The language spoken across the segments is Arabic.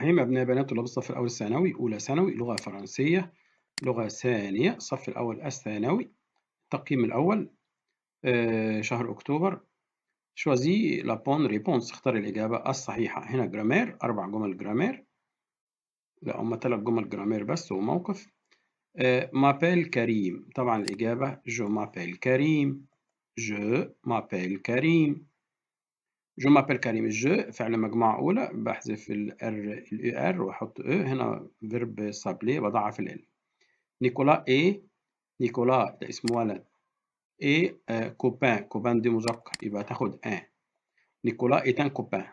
هي أبناء بنات طلاب الصف الأول الثانوي أولى ثانوي لغة فرنسية لغة ثانية الصف الأول الثانوي. التقييم الأول شهر أكتوبر. choisis la bonne réponse، اختار الإجابة الصحيحة. هنا جرامير 4 جمل جرامير، لا هما 3 جمل جرامير بس وموقف. m'appelle كريم، طبعا الإجابة je m'appelle كريم. je m'appelle كريم. je m'appelle كريم. je فعل مجموعة أولى بحذف ال ER وأحط هنا فيرب سابلي بضعف ال. نيكولا نيكولا ده اسم ولد. كوبان دي مذكر يبقى تاخد نيكولا est un copain.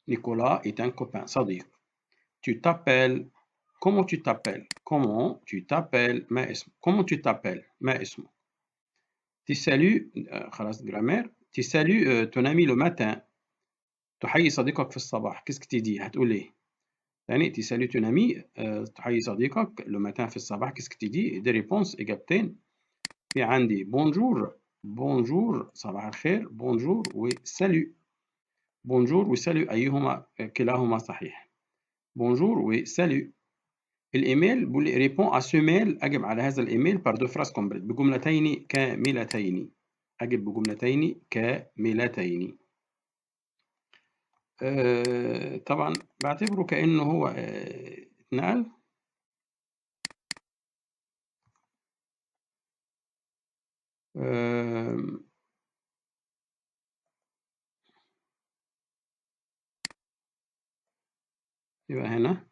Nicolas est un copain صديق. Tu t'appelles. Comment tu t'appelles? Comment tu t'appelles؟ ما اسمك؟ Comment tu t'appelles؟ ما اسمك؟ Tu salues خلاص جرامير. Tu salues ton ami le matin. تحيي صديقك في الصباح. Qu'est-ce que tu dis؟ هتقول ايه؟ يعني tu salues ton ami تحيي صديقك le matin في الصباح. Qu'est-ce que tu dis؟ des réponses إجابتين. في عندي bonjour. bonjour صباح الخير. bonjour وسالو. bonjour وسالو أيهما كلاهما صحيح. bonjour وسالو. الإيميل بيقول لي ريبون à ce mail، أجب على هذا الإيميل par deux phrases complètes بجملتين كاملتين. أجب بجملتين كاملتين. طبعا بعتبره كأنه هو اتنقل. يبقى هنا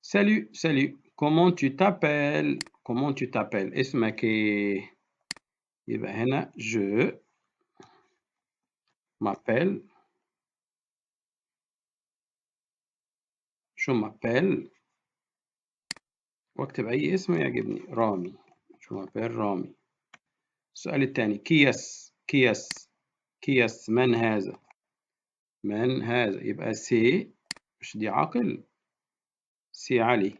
salut salut comment tu t'appelles comment tu t'appelles اسمك ايه؟ يبقى هنا je m'appelle واكتب أي اسم يعجبني. رامي. je m'appelle رامي. السؤال الثاني كياس من هذا؟ من هذا؟ يبقى سي مش دي عاقل. سي علي.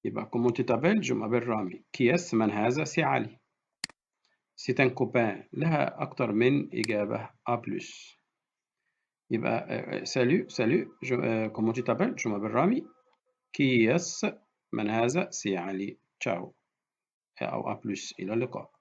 يبقى comment tu t'appelles؟ je m'appelle رامي. كياس من هذا؟ سي علي. c'est un copain لها أكتر من إجابة A+. يبقى salut comment tu t'appelles؟ je m'appelle رامي. كياس من هذا؟ سي علي. تشاو أو A+. إلى اللقاء.